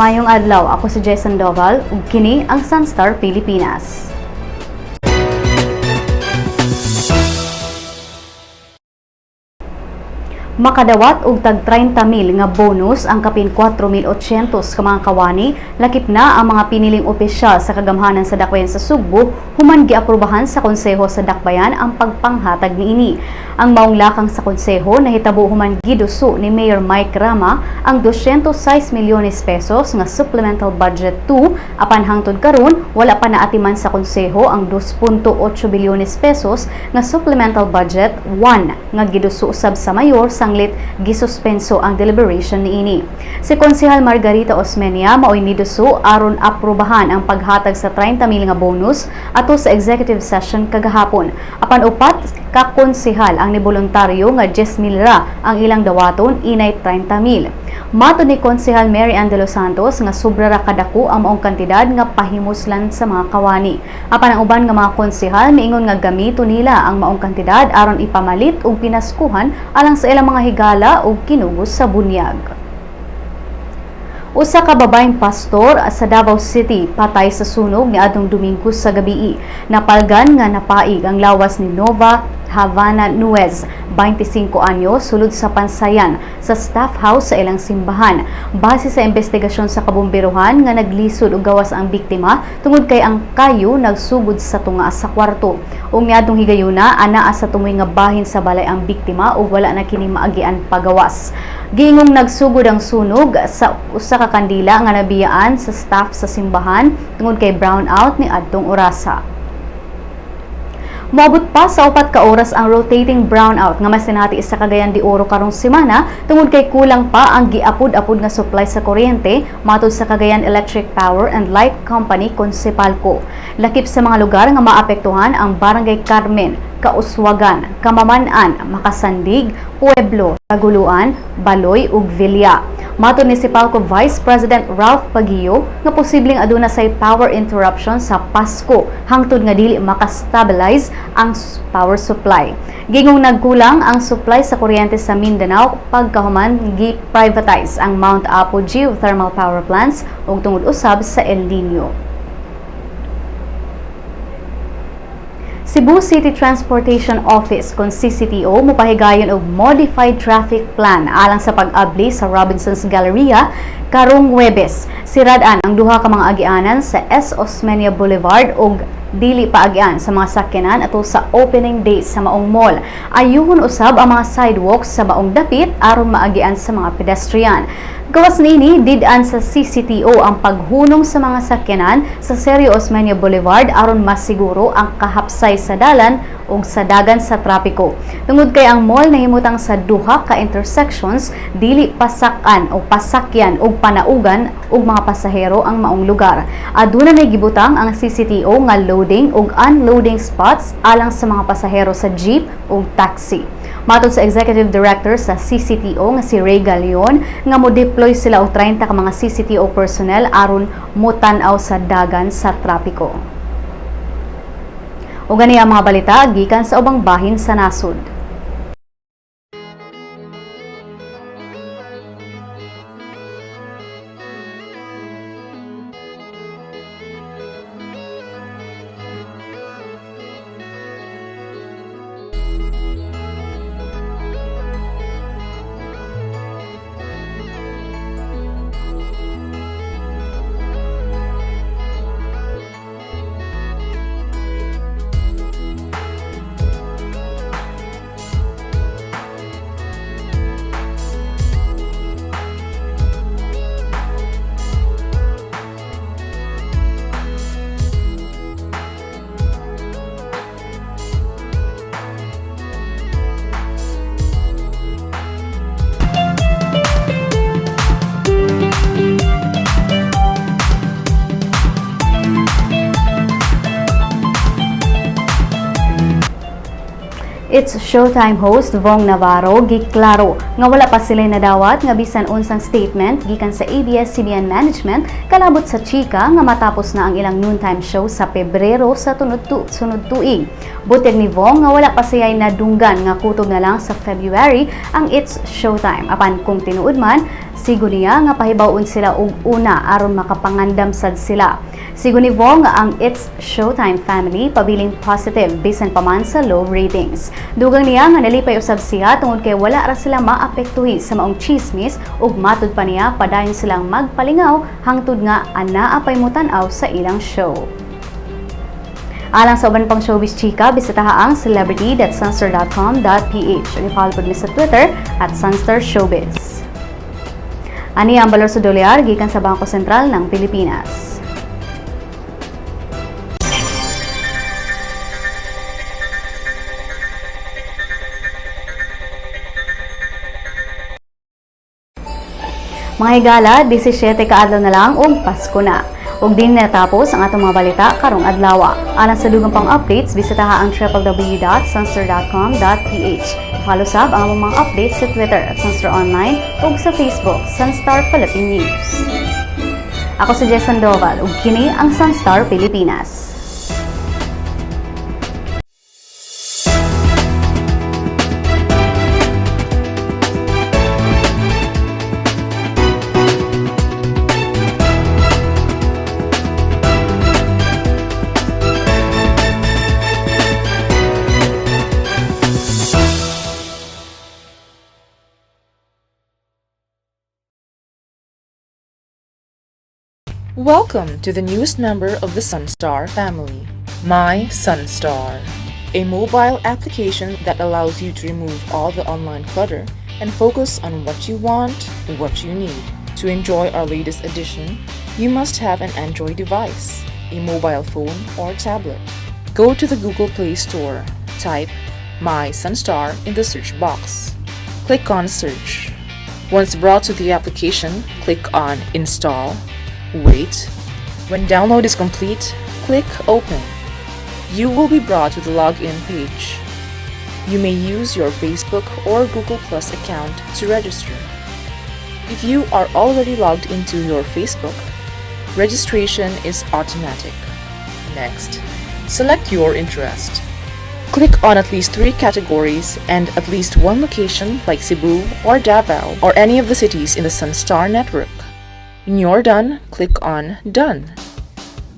Mayong adlaw, ako si Jason Doval ug kini ang Sun.Star Pilipinas. Makadawat og tag 30,000 nga bonus ang kapin 4,800 ka mga kawani, lakip na ang mga piniling opisyal sa kagamhanan sa dakbayan sa Sugbo human giaprubahan sa konseho sa dakbayan ang pagpanghatag niini. Ang maong lakang sa konseho nahitabo human giduso ni Mayor Mike Rama ang 206 milyones pesos nga supplemental budget 2 apan hangtod karon wala pa naatiman sa konseho ang 2.8 bilyones pesos nga supplemental budget 1 nga giduso usab sa mayor sanglit gisuspenso ang deliberation niini. Si Konsehal Margarita Osmeña maoy niduso aron aprubahan ang paghatag sa 30,000 nga bonus ato sa executive session kagahapon. Apan upat ka konsehal ang niboluntaryo nga 10,000 ra ang ilang dawaton inay 30,000. Mato ni Konsehal Mary Ann de los Santos nga sobra ra kadako ang maong kantidad nga pahimuslan sa mga kawani. Apan ang uban nga mga konsehal miingon nga gamito nila ang maong kantidad aron ipamalit og pinaskuhan alang sa ilang mga higala ug kinugos sa bunyag. Usa ka babaeng pastor sa Davao City patay sa sunog niadtong Domingo sa gabii. Napalgan nga napaig ang lawas ni Nova Havana Nuez, 25 anyo, sulod sa pansayan sa staff house sa ilang simbahan. Base sa investigasyon sa kabomberohan nga naglisod og gawas ang biktima tungod kay ang kayo nagsugod sa tunga sa kwarto. Ug niadtong higayuna anaa sa tumoy nga bahin sa balay ang biktima ug wala na kini maagian pagawas. Giingong nagsugod ang sunog sa usa ka kandila nga nabiyaan sa staff sa simbahan tungod kay brownout ni adtong orasa. Moabot pa sa 4 ka oras ang rotating brownout nga masinati sa Cagayan de Oro karong semana tungod kay kulang pa ang giapod-apod nga supply sa kuryente matod sa Cagayan Electric Power and Light Company Konsepalco. Lakip sa mga lugar nga maapektuhan ang Barangay Carmen, Kauswagan, Kamamanan, Makasandig, Pueblo, Taguluan, Baloy ug Villa. Matod ni Sipalco Vice President Ralph Paguio nga posibleng aduna say power interruption sa Pasko hangtod nga dili makastabilize ang power supply. Gingong nagkulang ang supply sa kuryente sa Mindanao pagkahuman gi-privatize ang Mount Apo geothermal power plants ug tungod usab sa El Nino. Cebu City Transportation Office kon CdeO mopahigayon og modified traffic plan alang sa pag-abli sa Robinsons Galleria karong Huwebes. Sirad-an ang duha ka mga agianan sa S. Osmeña Boulevard ug dili paagian sa mga sakyanan ato sa opening day sa maong mall. Ayuhon usab ang mga sidewalks sa maong dapit aron maagian sa mga pedestrian. Gawas niini did-an sa CdeO ang paghunong sa mga sakyanan sa Sergio Osmeña Boulevard aron masiguro ang kahapsay sa dalan ug sa dagan sa trapiko. Tungod kay ang mall nahimutang sa duha ka intersections, dili pasakan o pasakyan ug panaugan ug mga pasahero ang maong lugar. Aduna nay gibutang ang CdeO nga loading ug unloading spots alang sa mga pasahero sa jeep ug taxi. Matod sa Executive Director sa CdeO nga si Ray Galeon nga mo-deploy sila og 30 ka mga CdeO personnel aron mutan-aw sa dagan sa trapiko. O gani ang mga balita gikan sa ubang bahin sa nasud. It's Showtime host Vhong Navarro giklaro nga wala pa sila nadawat nga bisan unsang statement gikan sa ABS-CBN management kalabot sa chika nga matapos na ang ilang noontime show sa Pebrero sa sunod tuig. Butyag ni Vhong nga wala pa siya'y nadunggan nga kutob na lang sa February ang It's Showtime. Apan kung tinuod man, Sigo niya nga pahibawon sila og una aron makapangandam sad sila. Sigo ni Vhong nga ang It's Showtime family pabiling positive bisan pa man sa low ratings. Dugang niya nga nalipay usab siya tungod kay wala ra sila maapektuhi sa maong chismis ug matud pa niya padayon silang magpalingaw hangtod nga anaa pay mutan-aw sa ilang show. Alang sa uban pang showbiz chika, bisitaha ang celebrity.sunstar.com.ph ug i-follow pod mi sa Twitter @Sun.Star Ania ang balor sa dolyar gikan sa Bangko Sentral ng Pilipinas. Mga higala, 17 ka adlaw na lang ug Pasko na. Ug din natapos ang atong mga balita karong adlawa. Alang sa dugang pang updates, bisitaha ang www.sunstar.com.ph. Follow sab ang mga updates sa Twitter @sunstar_online ug sa Facebook Sun.Star Pilipinas. Ako si Jess Sandoval ug kini ang Sun.Star Pilipinas. Welcome to the newest member of the Sun.Star family, My Sun.Star, a mobile application that allows you to remove all the online clutter and focus on what you want, what you need. To enjoy our latest edition, you must have an Android device, a mobile phone or tablet. Go to the Google Play Store, type My Sun.Star in the search box. Click on Search. Once brought to the application, click on Install. Wait. When download is complete, click Open. You will be brought to the login page. You may use your Facebook or Google Plus account to register. If you are already logged into your Facebook, registration is automatic. Next, select your interest. Click on at least 3 categories and at least 1 location like Cebu or Davao or any of the cities in the Sun.Star network. When you're done, click on Done.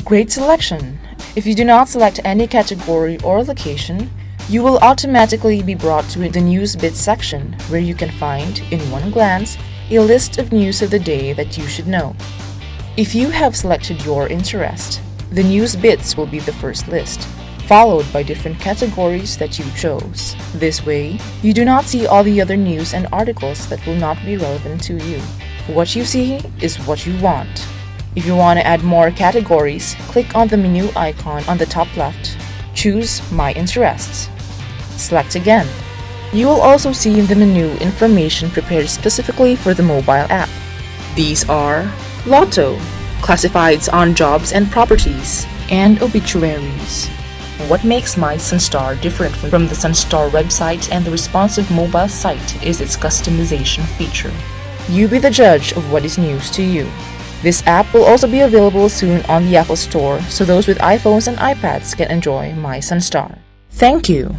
Great selection! If you do not select any category or location, you will automatically be brought to the News Bits section where you can find, in one glance, a list of news of the day that you should know. If you have selected your interest, the News Bits will be the first list, followed by different categories that you chose. This way, you do not see all the other news and articles that will not be relevant to you. What you see is what you want. If you want to add more categories, click on the menu icon on the top left. Choose My Interests. Select again. You will also see in the menu information prepared specifically for the mobile app. These are Lotto, classifieds on jobs and properties, and obituaries. What makes My Sun.Star different from the Sun.Star website and the responsive mobile site is its customization feature. You be the judge of what is news to you. This app will also be available soon on the Apple Store, so those with iPhones and iPads can enjoy My Sun.Star. Thank you!